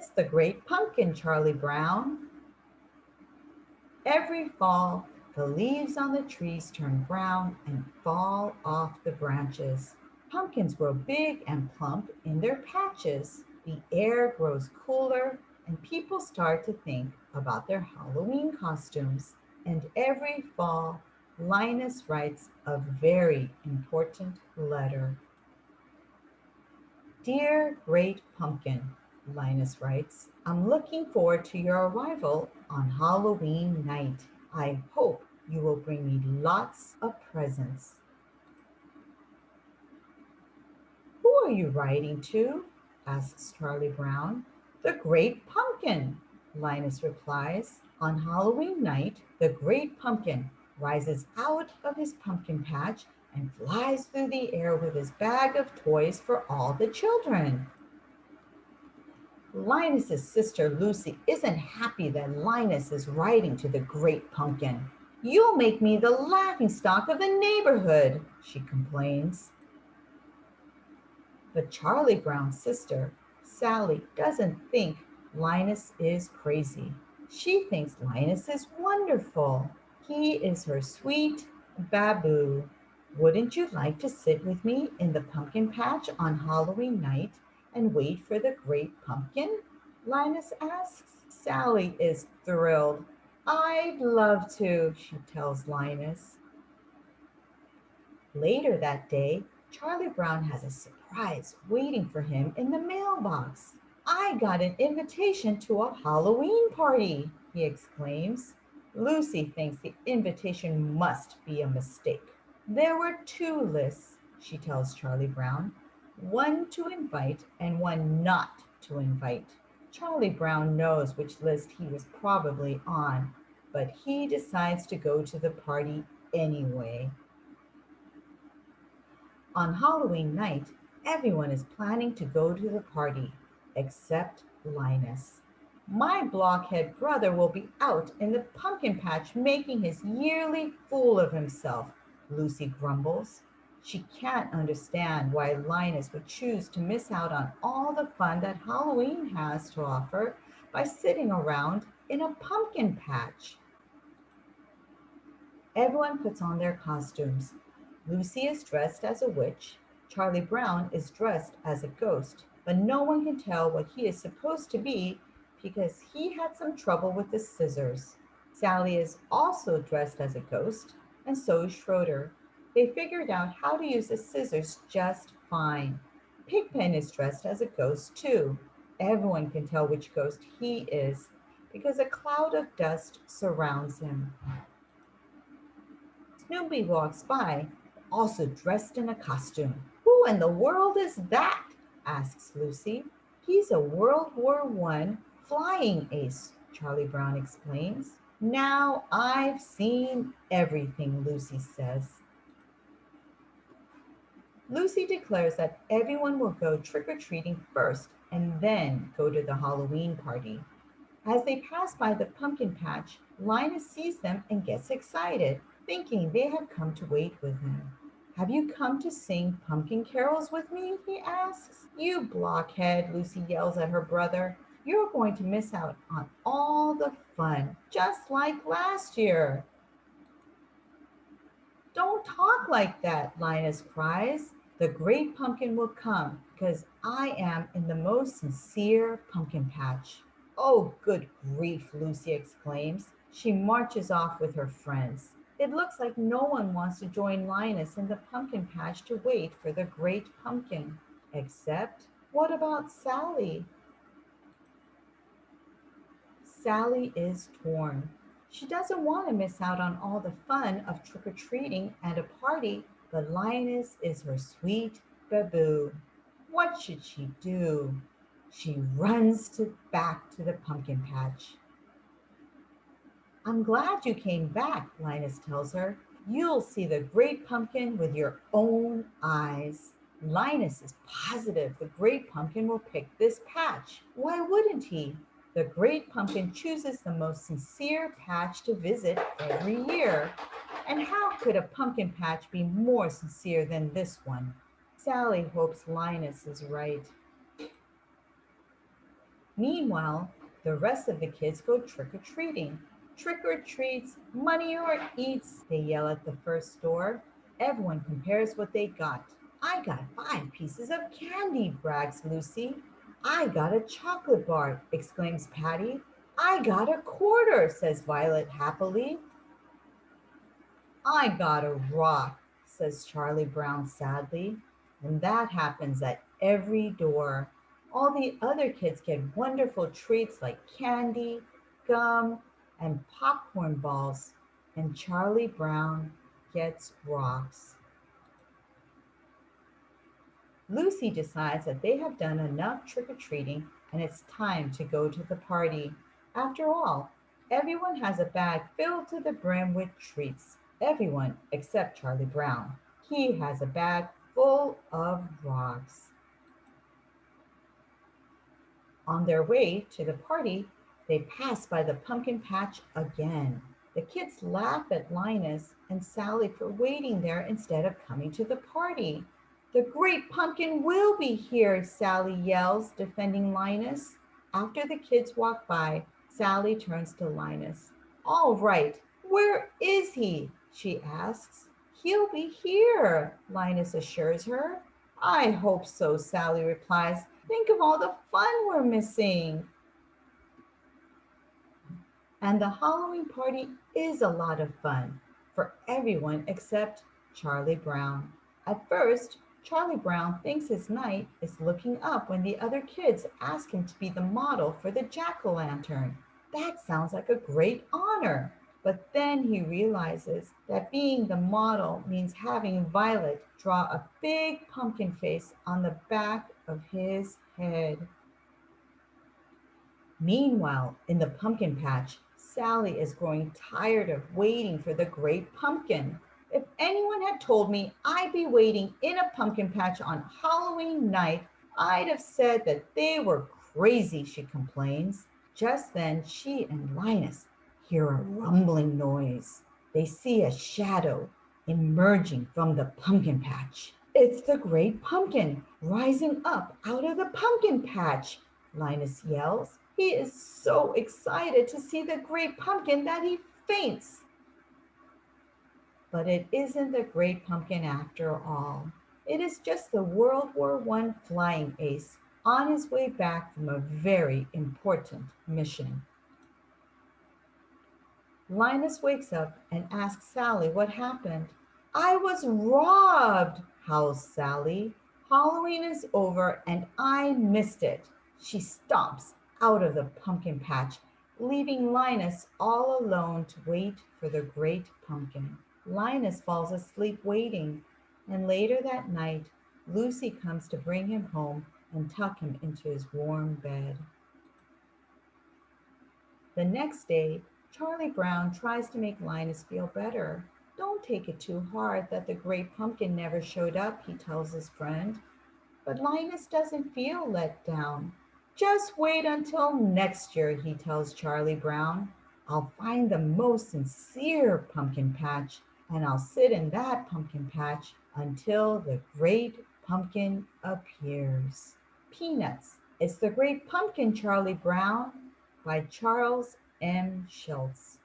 It's the great pumpkin, Charlie Brown. Every fall, the leaves on the trees turn brown and fall off the branches. Pumpkins grow big and plump in their patches. The air grows cooler, and people start to think about their Halloween costumes. And every fall, Linus writes a very important letter. Dear Great Pumpkin, Linus writes, I'm looking forward to your arrival on Halloween night. I hope you will bring me lots of presents. Who are you writing to? Asks Charlie Brown. The Great Pumpkin, Linus replies. On Halloween night, the Great Pumpkin rises out of his pumpkin patch and flies through the air with his bag of toys for all the children. Linus's sister Lucy isn't happy that Linus is writing to the Great Pumpkin. You'll make me the laughingstock of the neighborhood, she complains. But Charlie Brown's sister, Sally, doesn't think Linus is crazy. She thinks Linus is wonderful. He is her sweet baboo. Wouldn't you like to sit with me in the pumpkin patch on Halloween night and wait for the Great Pumpkin? Linus asks. Sally is thrilled. I'd love to, she tells Linus. Later that day, Charlie Brown has a surprise waiting for him in the mailbox. I got an invitation to a Halloween party, he exclaims. Lucy thinks the invitation must be a mistake. There were 2 lists, she tells Charlie Brown, one to invite and one not to invite. Charlie Brown knows which list he was probably on, but he decides to go to the party anyway. On Halloween night, everyone is planning to go to the party, except Linus. My blockhead brother will be out in the pumpkin patch making his yearly fool of himself, Lucy grumbles. She can't understand why Linus would choose to miss out on all the fun that Halloween has to offer by sitting around in a pumpkin patch. Everyone puts on their costumes. Lucy is dressed as a witch. Charlie Brown is dressed as a ghost, but no one can tell what he is supposed to be because he had some trouble with the scissors. Sally is also dressed as a ghost, and so is Schroeder. They figured out how to use the scissors just fine. Pigpen is dressed as a ghost too. Everyone can tell which ghost he is because a cloud of dust surrounds him. Snoopy walks by, also dressed in a costume. Who in the world is that? Asks Lucy. He's a World War I flying ace, Charlie Brown explains. Now I've seen everything, Lucy says. Lucy declares that everyone will go trick-or-treating first and then go to the Halloween party. As they pass by the pumpkin patch, Linus sees them and gets excited, thinking they have come to wait with him. Have you come to sing pumpkin carols with me? He asks. You blockhead, Lucy yells at her brother. You're going to miss out on all the fun, just like last year. Don't talk like that, Linus cries. The great pumpkin will come because I am in the most sincere pumpkin patch. Oh, good grief, Lucy exclaims. She marches off with her friends. It looks like no one wants to join Linus in the pumpkin patch to wait for the great pumpkin. Except, what about Sally? Sally is torn. She doesn't want to miss out on all the fun of trick-or-treating and a party, but Linus is her sweet baboo. What should she do? She runs back to the pumpkin patch. I'm glad you came back, Linus tells her. You'll see the great pumpkin with your own eyes. Linus is positive the great pumpkin will pick this patch. Why wouldn't he? The great pumpkin chooses the most sincere patch to visit every year. And how could a pumpkin patch be more sincere than this one? Sally hopes Linus is right. Meanwhile, the rest of the kids go trick-or-treating. Trick or treats, money or eats, they yell at the first store. Everyone compares what they got. I got 5 pieces of candy, brags Lucy. I got a chocolate bar, exclaims Patty. I got a quarter, says Violet happily. I got a rock, says Charlie Brown sadly. And that happens at every door. All the other kids get wonderful treats like candy, gum, and popcorn balls. And Charlie Brown gets rocks. Lucy decides that they have done enough trick-or-treating and it's time to go to the party. After all, everyone has a bag filled to the brim with treats. Everyone except Charlie Brown. He has a bag full of rocks. On their way to the party, they pass by the pumpkin patch again. The kids laugh at Linus and Sally for waiting there instead of coming to the party. The great pumpkin will be here, Sally yells, defending Linus. After the kids walk by, Sally turns to Linus. All right, where is he? She asks. He'll be here, Linus assures her. I hope so, Sally replies. Think of all the fun we're missing. And the Halloween party is a lot of fun for everyone except Charlie Brown. At first, Charlie Brown thinks his knight is looking up when the other kids ask him to be the model for the jack-o'-lantern. That sounds like a great honor. But then he realizes that being the model means having Violet draw a big pumpkin face on the back of his head. Meanwhile, in the pumpkin patch, Sally is growing tired of waiting for the great pumpkin. If anyone had told me I'd be waiting in a pumpkin patch on Halloween night, I'd have said that they were crazy, she complains. Just then, she and Linus hear a rumbling noise. They see a shadow emerging from the pumpkin patch. It's the great pumpkin rising up out of the pumpkin patch, Linus yells. He is so excited to see the great pumpkin that he faints. But it isn't the great pumpkin after all. It is just the World War I flying ace on his way back from a very important mission. Linus wakes up and asks Sally what happened. I was robbed, howls Sally. Halloween is over and I missed it. She stomps out of the pumpkin patch, leaving Linus all alone to wait for the great pumpkin. Linus falls asleep waiting, and later that night, Lucy comes to bring him home and tuck him into his warm bed. The next day, Charlie Brown tries to make Linus feel better. Don't take it too hard that the great pumpkin never showed up, he tells his friend. But Linus doesn't feel let down. Just wait until next year, he tells Charlie Brown. I'll find the most sincere pumpkin patch, and I'll sit in that pumpkin patch until the great pumpkin appears. Peanuts, It's the Great Pumpkin, Charlie Brown by Charles M. Schulz.